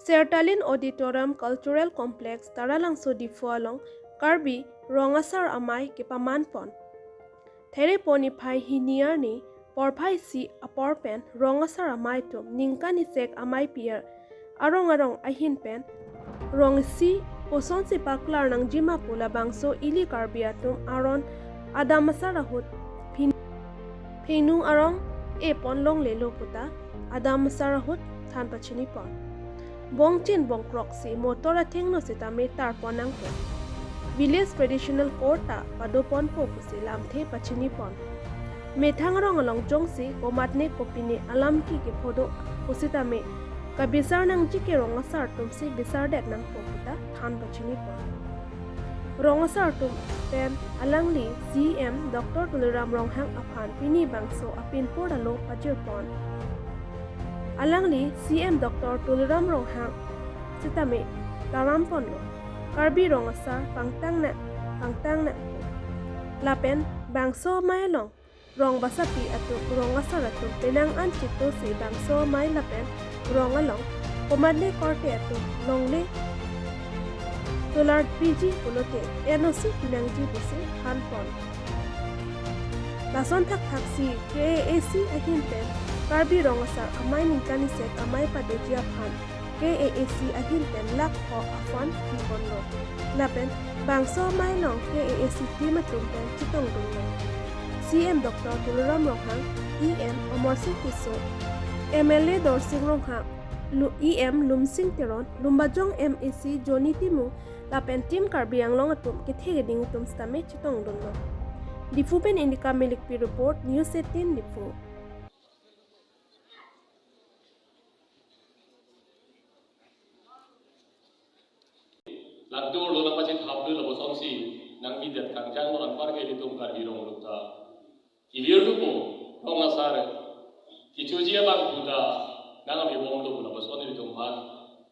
Sertalin Auditorium Cultural Complex Taralangso di Fualong Karbi Rong asar amei kepaman pon. There poni phai hiniar ni por phai si apor pen rong asar amei tum ningkani sek amei pier arong ahin pen rong si poson si paklar nang jima pula bangso ili karbi atum aron adam masarahut phinu arong e pon long lelo puta adam masarahut than pachini pon. Bong chin bong proxy motora thengno sitame tar ponang po. Village traditional kota padopon po pusi lamthe pachini pon. Methangrong along jongsi komatne kopine alam ki ke phodo pusitame kabisar nang jike rongasar tumsi bisar dek nang po puta than pachini pon. Rongasar tum pen alangli CM Dr. Tuliram Ronghang aphan pini bangso apin podalo pajir pon. Alangli CM Dr. Tuliram Ronghang sitame taram pon lo. Karbi Rong asar pangtang na lapen bangso mai long rong basapi atu rong asar atu penang an chito si bangso mai lapen rong along komadne korte atu longle tular PG pulote NOC pinangji busi han pon. Lason thak si KAC ahin pen Karbi Rong asar amai ningkani sek amai padojia phan KAC ahin pen lak ho afon pipon lo. Lapen bangso mai long KAC timatum pen chitong dung lo. CM Dr. Tuliram Ronghang EM Omorsing Tiso MLA Dorsing Ronghang EM Lumsing Teron Lumbajong MAC Joni Timu lapen tim Karbi Anglong atum kithege ding tum stame chitong dung lo. Difu pen indika milik pi report News 18 Difu. Laktur lo nama cint habdu lo bosonsi nang bidat kangjang lo anpar ke litum Karbi Rong lukta. Ilir tu po rong asar kichujia bang buda nang ami bom lo bula boson litum pan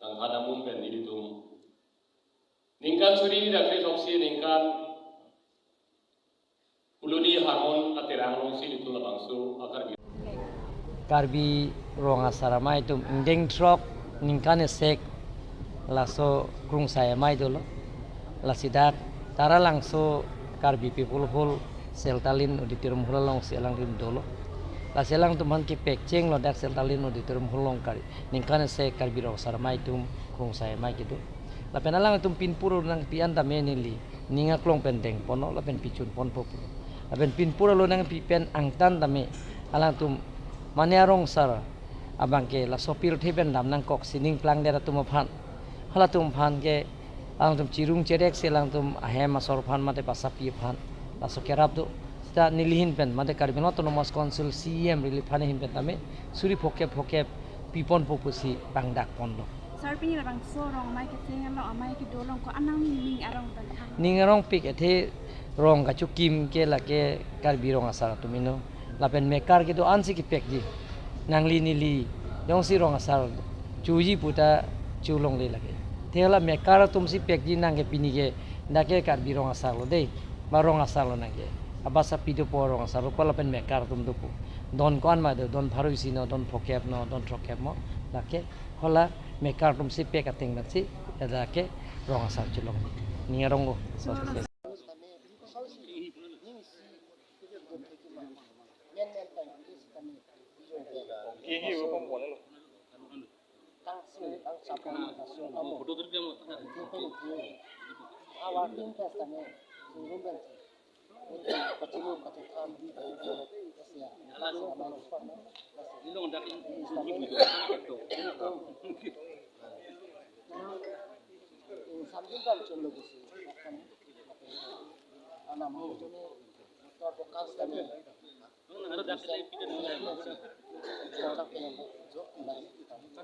nang hada mun pen litum. Ningkan suri ni dak opsi ningkan uluni harmon aterang long si litum la bangso akar. Karbi Rong asar amei tum indeng trok ningkan sek laso krung saya mai dulu lasidak tara langso Karbi people hol seltalin auditorium hulong selang rim dulu la selang tuman ki pekceng lo dak seltalin auditorium hulong kari ningkan se Karbi Rong asar amei tum krung saya mai gitu la penalang tum pinpur nang pian ta menili ninga klong pendeng pono la pen picun pon popu la pen pinpur lo nang pipen angtan ta me alang tum maniarong sar abangke la sopir theben dam nang kok sining plang dera tum phan hala tum phan ke ang tum cirung cerek selang tum ahem asor phan mate pasapi phan laso kerap do sta nilihin pen mate Karbi autonomous council CM rili phan hin pen tame suri phokep pipon popusi bangdak pondo sar pini bang so rong mai ke tengan lo amai ke dolong ko anang ning arong tan ning arong pik ethe rong ga chukim ke la ke Karbi Rong asar tumino lapen mekar ke do ansi ki pekji nangli nili dong si rong asar chuji puta chulong le lage thela mekar tum si pekji nange pini ke ndake Karbi Rong asar lo dei ba rong asar lo nange abasa pido po rong asar lo pala pen mekar tum dupu don kon ma de don pharu sino don phokep no don thokep mo lake hola mekar tum si pek ateng na si edake rong asar chulong ni arong go so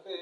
Tapi